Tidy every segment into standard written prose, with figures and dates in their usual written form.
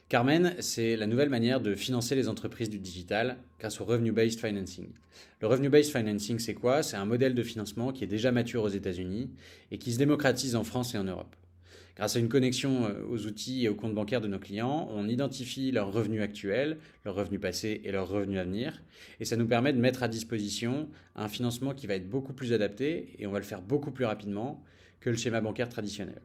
Carmen, c'est la nouvelle manière de financer les entreprises du digital grâce au Revenue-Based Financing. Le Revenue-Based Financing, c'est quoi? C'est un modèle de financement qui est déjà mature aux États-Unis et qui se démocratise en France et en Europe. Grâce à une connexion aux outils et aux comptes bancaires de nos clients, on identifie leurs revenus actuels, leurs revenus passés et leurs revenus à venir. Et ça nous permet de mettre à disposition un financement qui va être beaucoup plus adapté et on va le faire beaucoup plus rapidement que le schéma bancaire traditionnel.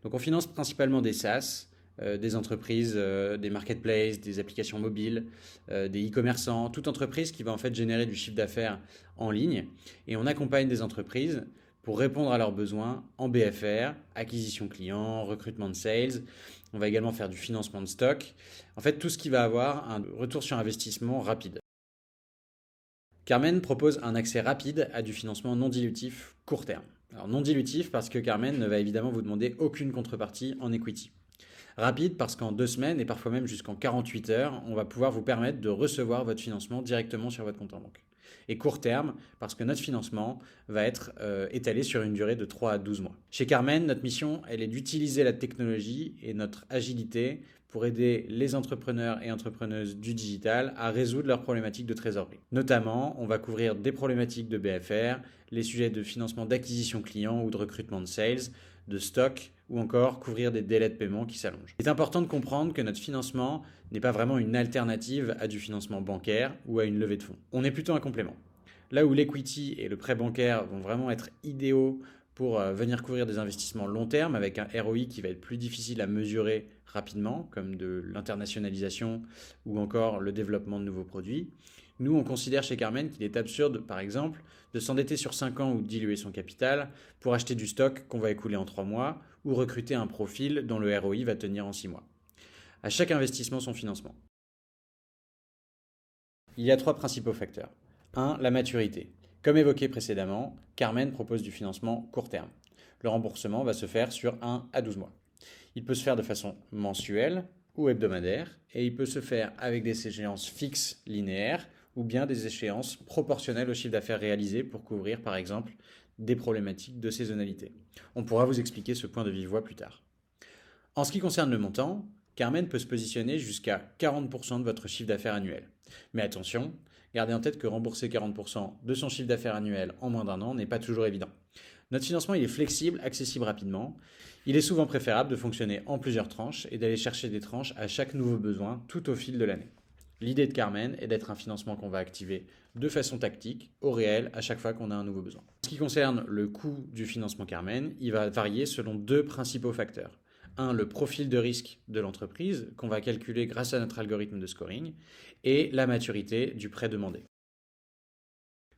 Donc on finance principalement des SaaS, des entreprises, des marketplaces, des applications mobiles, des e-commerçants, toute entreprise qui va en fait générer du chiffre d'affaires en ligne. Et on accompagne des entreprises pour répondre à leurs besoins en BFR, acquisition client, recrutement de sales. On va également faire du financement de stock. En fait, tout ce qui va avoir un retour sur investissement rapide. Carmen propose un accès rapide à du financement non dilutif court terme. Alors non dilutif parce que Carmen ne va évidemment vous demander aucune contrepartie en equity. Rapide parce qu'en 2 semaines et parfois même jusqu'en 48 heures, on va pouvoir vous permettre de recevoir votre financement directement sur votre compte en banque. Et court terme parce que notre financement va être étalé sur une durée de 3 à 12 mois. Chez Carmen, notre mission, elle est d'utiliser la technologie et notre agilité pour aider les entrepreneurs et entrepreneuses du digital à résoudre leurs problématiques de trésorerie. Notamment, on va couvrir des problématiques de BFR, les sujets de financement d'acquisition client ou de recrutement de sales, de stock ou encore couvrir des délais de paiement qui s'allongent. Il est important de comprendre que notre financement n'est pas vraiment une alternative à du financement bancaire ou à une levée de fonds. On est plutôt un complément. Là où l'equity et le prêt bancaire vont vraiment être idéaux pour venir couvrir des investissements long terme avec un ROI qui va être plus difficile à mesurer rapidement, comme de l'internationalisation ou encore le développement de nouveaux produits. Nous, on considère chez Carmen qu'il est absurde, par exemple, de s'endetter sur 5 ans ou de diluer son capital pour acheter du stock qu'on va écouler en 3 mois ou recruter un profil dont le ROI va tenir en 6 mois. À chaque investissement, son financement. Il y a 3 principaux facteurs. 1. La maturité. Comme évoqué précédemment, Carmen propose du financement court terme. Le remboursement va se faire sur 1 à 12 mois. Il peut se faire de façon mensuelle ou hebdomadaire et il peut se faire avec des échéances fixes linéaires ou bien des échéances proportionnelles au chiffre d'affaires réalisé pour couvrir par exemple des problématiques de saisonnalité. On pourra vous expliquer ce point de vive voix plus tard. En ce qui concerne le montant, Carmen peut se positionner jusqu'à 40% de votre chiffre d'affaires annuel. Mais attention, gardez en tête que rembourser 40% de son chiffre d'affaires annuel en moins d'1 an n'est pas toujours évident. Notre financement il est flexible, accessible rapidement. Il est souvent préférable de fonctionner en plusieurs tranches et d'aller chercher des tranches à chaque nouveau besoin tout au fil de l'année. L'idée de Carmen est d'être un financement qu'on va activer de façon tactique, au réel, à chaque fois qu'on a un nouveau besoin. En ce qui concerne le coût du financement Carmen, il va varier selon 2 principaux facteurs. Un, le profil de risque de l'entreprise qu'on va calculer grâce à notre algorithme de scoring et la maturité du prêt demandé.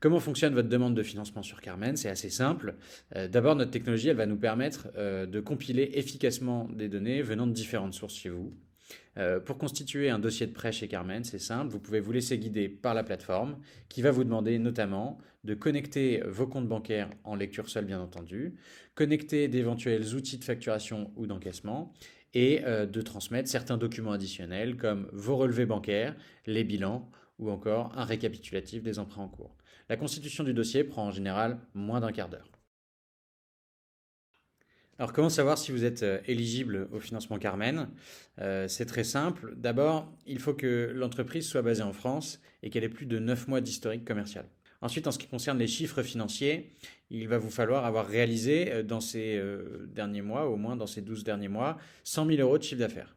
Comment fonctionne votre demande de financement sur Carmen? C'est assez simple. D'abord, notre technologie, elle va nous permettre de compiler efficacement des données venant de différentes sources chez vous. Pour constituer un dossier de prêt chez Carmen, c'est simple, vous pouvez vous laisser guider par la plateforme qui va vous demander notamment de connecter vos comptes bancaires en lecture seule bien entendu, connecter d'éventuels outils de facturation ou d'encaissement et de transmettre certains documents additionnels comme vos relevés bancaires, les bilans ou encore un récapitulatif des emprunts en cours. La constitution du dossier prend en général moins d'un quart d'heure. Alors, comment savoir si vous êtes éligible au financement Carmen? C'est très simple. D'abord, il faut que l'entreprise soit basée en France et qu'elle ait plus de 9 mois d'historique commercial. Ensuite, en ce qui concerne les chiffres financiers, il va vous falloir avoir réalisé dans ces derniers mois, au moins dans ces 12 derniers mois, 100 000 euros de chiffre d'affaires.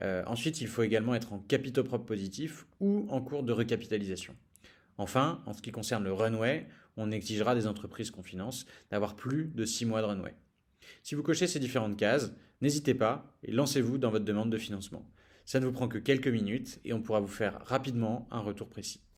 Ensuite, il faut également être en capitaux propres positifs ou en cours de recapitalisation. Enfin, en ce qui concerne le runway, on exigera des entreprises qu'on finance d'avoir plus de 6 mois de runway. Si vous cochez ces différentes cases, n'hésitez pas et lancez-vous dans votre demande de financement. Ça ne vous prend que quelques minutes et on pourra vous faire rapidement un retour précis.